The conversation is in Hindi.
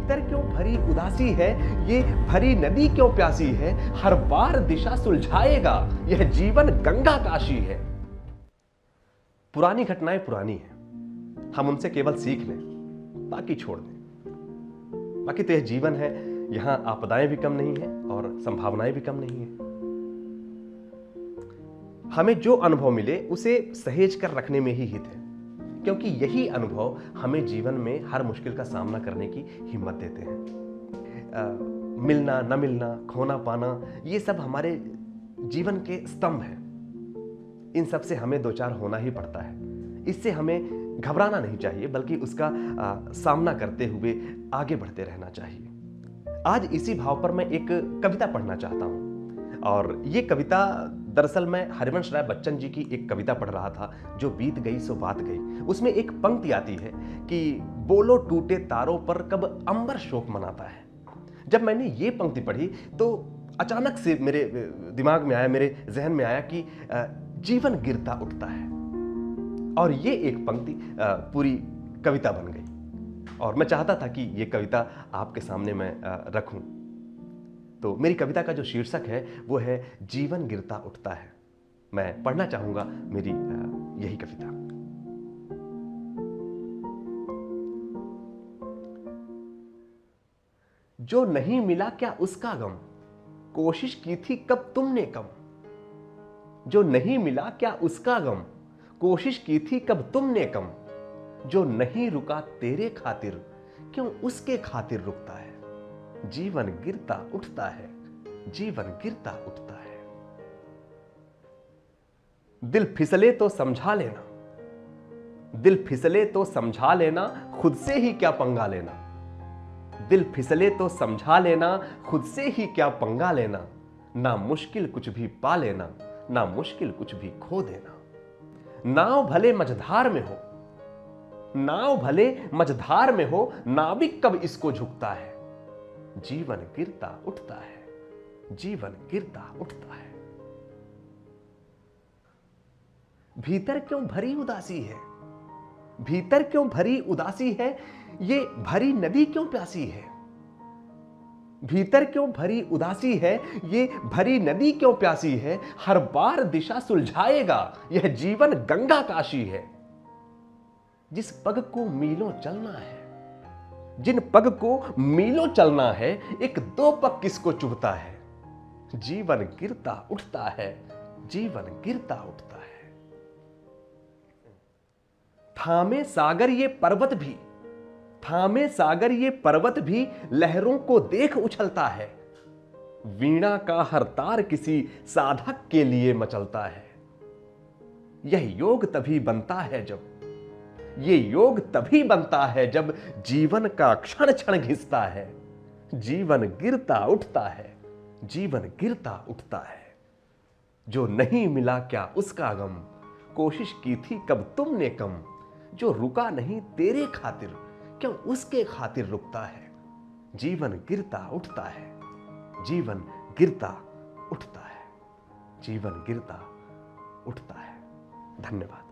भीतर क्यों भरी उदासी है, ये भरी नदी क्यों प्यासी है, हर बार दिशा सुलझाएगा यह जीवन गंगा काशी है। पुरानी घटनाएं पुरानी हैं, हम उनसे केवल सीख लें, बाकी छोड़ दें। बाकी तो यह जीवन है, यहां आपदाएं भी कम नहीं है और संभावनाएं भी कम नहीं है। हमें जो अनुभव मिले उसे सहेज कर रखने में ही हित है, क्योंकि यही अनुभव हमें जीवन में हर मुश्किल का सामना करने की हिम्मत देते हैं। मिलना न मिलना, खोना पाना, ये सब हमारे जीवन के स्तंभ हैं। इन सब से हमें दो चार होना ही पड़ता है। इससे हमें घबराना नहीं चाहिए, बल्कि उसका सामना करते हुए आगे बढ़ते रहना चाहिए। आज इसी भाव पर मैं एक कविता पढ़ना चाहता हूं, और ये कविता दरअसल मैं हरिवंश राय बच्चन जी की एक कविता पढ़ रहा था, जो बीत गई सो बात गई। उसमें एक पंक्ति आती है कि बोलो टूटे तारों पर कब अंबर शोक मनाता है। जब मैंने ये पंक्ति पढ़ी तो अचानक से मेरे दिमाग में आया, मेरे जहन में आया कि जीवन गिरता उठता है, और ये एक पंक्ति पूरी कविता बन गई। और मैं चाहता था कि ये कविता आपके सामने मैं रखूं। तो मेरी कविता का जो शीर्षक है वो है जीवन गिरता उठता है। मैं पढ़ना चाहूंगा मेरी यही कविता। जो नहीं मिला क्या उसका गम, कोशिश की थी कब तुमने कम। जो नहीं मिला क्या उसका गम, कोशिश की थी कब तुमने कम। जो नहीं रुका तेरे खातिर, क्यों उसके खातिर रुकता है। जीवन गिरता उठता है, जीवन गिरता उठता है। दिल फिसले तो समझा लेना, दिल फिसले तो समझा लेना, खुद से ही क्या पंगा लेना। दिल फिसले तो समझा लेना, खुद से ही क्या पंगा लेना। ना मुश्किल कुछ भी पा लेना, ना मुश्किल कुछ भी खो देना। नाव भले मझधार में हो, नाव भले मझधार में हो, नाविक कब इसको झुकता है। जीवन गिरता उठता है, जीवन गिरता उठता है। भीतर क्यों भरी उदासी है, भीतर क्यों भरी उदासी है, ये भरी नदी क्यों प्यासी है। भीतर क्यों भरी उदासी है, ये भरी नदी क्यों प्यासी है, हर बार दिशा सुलझाएगा यह जीवन गंगा काशी है। जिस पग को मीलों चलना है, जिन पग को मीलों चलना है, एक दो पग किसको चुभता है। जीवन गिरता उठता है, जीवन गिरता उठता है। थामे सागर ये पर्वत भी, थामे सागर ये पर्वत भी, लहरों को देख उछलता है। वीणा का हर तार किसी साधक के लिए मचलता है। यह योग तभी बनता है जब, ये योग तभी बनता है जब जीवन का क्षण क्षण घिसता है। जीवन गिरता उठता है, जीवन गिरता उठता है। जो नहीं मिला क्या उसका गम, कोशिश की थी कब तुमने कम। जो रुका नहीं तेरे खातिर, क्यों उसके खातिर रुकता है। जीवन गिरता उठता है, जीवन गिरता उठता है, जीवन गिरता उठता है। धन्यवाद।